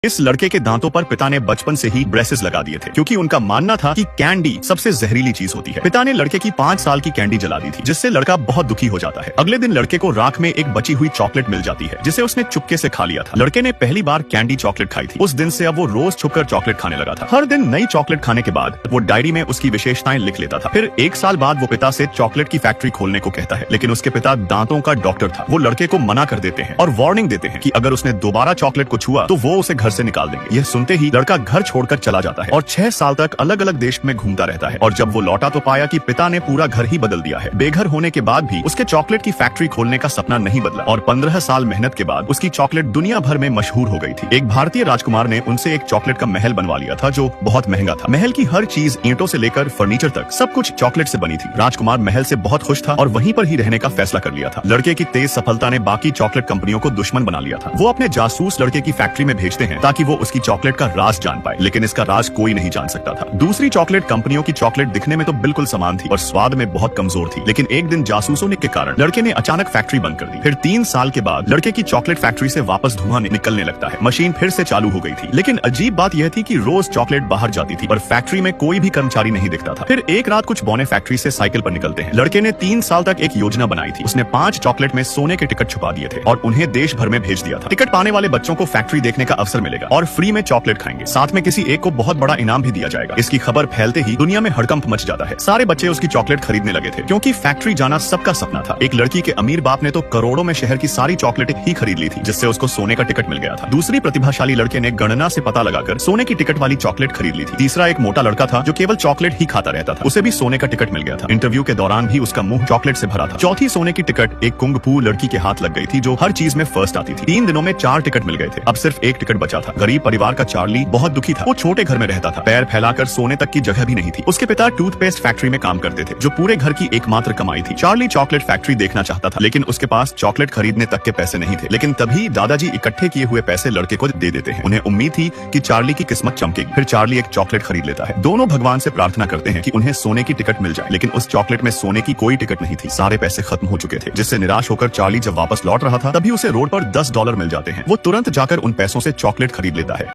इस लड़के के दांतों पर पिता ने बचपन से ही ब्रेसेस लगा दिए थे क्योंकि उनका मानना था कि कैंडी सबसे जहरीली चीज होती है। पिता ने लड़के की 5 साल की कैंडी जला दी थी, जिससे लड़का बहुत दुखी हो जाता है। अगले दिन लड़के को राख में एक बची हुई चॉकलेट मिल जाती है, जिसे उसने चुपके से खा लिया था। लड़के ने पहली बार कैंडी चॉकलेट खाई थी। उस दिन से अब वो रोज छुपकर चॉकलेट खाने लगा था। हर दिन नई चॉकलेट खाने के बाद वो डायरी में उसकी विशेषताएं लिख लेता था। फिर 1 साल बाद वो पिता से चॉकलेट की फैक्ट्री खोलने को कहता है, लेकिन उसके पिता दांतों का डॉक्टर था। वो लड़के को मना कर देते हैं और वार्निंग देते हैं कि अगर उसने दोबारा चॉकलेट को छुआ तो वो उसे घर से निकाल देंगे। यह सुनते ही लड़का घर छोड़कर चला जाता है और 6 साल तक अलग अलग देश में घूमता रहता है। और जब वो लौटा तो पाया कि पिता ने पूरा घर ही बदल दिया है। बेघर होने के बाद भी उसके चॉकलेट की फैक्ट्री खोलने का सपना नहीं बदला और 15 साल मेहनत के बाद उसकी चॉकलेट दुनिया भर में मशहूर हो गई थी। एक भारतीय राजकुमार ने उनसे एक चॉकलेट का महल बनवा लिया था, जो बहुत महंगा था। महल की हर चीज, ईंटों से लेकर फर्नीचर तक, सब कुछ चॉकलेट से बनी थी। राजकुमार महल से बहुत खुश था और वहीं पर ही रहने का फैसला कर लिया था। लड़के की तेज सफलता ने बाकी चॉकलेट कंपनियों को दुश्मन बना लिया था। वो अपने जासूस लड़के की फैक्ट्री में भेजते हैं ताकि वो उसकी चॉकलेट का राज जान पाए, लेकिन इसका राज कोई नहीं जान सकता था। दूसरी चॉकलेट कंपनियों की चॉकलेट दिखने में तो बिल्कुल समान थी और स्वाद में बहुत कमजोर थी, लेकिन एक दिन जासूसों के कारण लड़के ने अचानक फैक्ट्री बंद कर दी। फिर 3 साल के बाद लड़के की चॉकलेट फैक्ट्री से वापस धुआं निकलने लगता है। मशीन फिर से चालू हो गई थी, लेकिन अजीब बात यह थी कि रोज चॉकलेट बाहर जाती थी पर फैक्ट्री में कोई भी कर्मचारी नहीं दिखता था। फिर एक रात कुछ बौने फैक्ट्री से साइकिल पर निकलते हैं। लड़के ने 3 साल तक एक योजना बनाई थी। उसने 5 चॉकलेट में सोने के टिकट छुपा दिए थे और उन्हें देश भर में भेज दिया था। टिकट पाने वाले बच्चों को फैक्ट्री देखने का अवसर मिलेगा और फ्री में चॉकलेट खाएंगे। साथ में किसी एक को बहुत बड़ा इनाम भी दिया जाएगा। इसकी खबर फैलते ही दुनिया में हड़कंप मच जाता है। सारे बच्चे उसकी चॉकलेट खरीदने लगे थे क्योंकि फैक्ट्री जाना सबका सपना था। एक लड़की के अमीर बाप ने तो करोड़ों में शहर की सारी चॉकलेटें ही खरीद ली थी, जिससे उसको सोने का टिकट मिल गया था। दूसरी प्रतिभाशाली लड़के ने गणना से पता लगाकर सोने की टिकट वाली चॉकलेट खरीद ली थी। तीसरा एक मोटा लड़का था जो केवल चॉकलेट ही खाता रहता था। उसे भी सोने का टिकट मिल गया था। इंटरव्यू के दौरान भी उसका मुंह चॉकलेट से भरा था। चौथी सोने की टिकट एक कुंग फू लड़की के हाथ लग गई थी, जो हर चीज में फर्स्ट आती थी। 3 दिनों में 4 टिकट मिल गए थे। अब सिर्फ एक टिकट बचा था। गरीब परिवार का चार्ली बहुत दुखी था। वो छोटे घर में रहता था। पैर फैलाकर सोने तक की जगह भी नहीं थी। उसके पिता टूथपेस्ट फैक्ट्री में काम करते थे, जो पूरे घर की एकमात्र कमाई थी। चार्ली चॉकलेट फैक्ट्री देखना चाहता था, लेकिन उसके पास चॉकलेट खरीदने तक के पैसे नहीं थे। लेकिन तभी दादाजी इकट्ठे किए हुए पैसे लड़के को दे देते हैं। उन्हें उम्मीद थी कि चार्ली की किस्मत चमकेगी। फिर चार्ली एक चॉकलेट खरीद लेता है। दोनों भगवान से प्रार्थना करते हैं कि उन्हें सोने की टिकट मिल जाए, लेकिन उस चॉकलेट में सोने की कोई टिकट नहीं थी। सारे पैसे खत्म हो चुके थे, जिससे निराश होकर चार्ली जब वापस लौट रहा था तभी उसे रोड पर $10 मिल जाते हैं। वो तुरंत जाकर उन पैसों से चॉकलेट खरीद लेता है।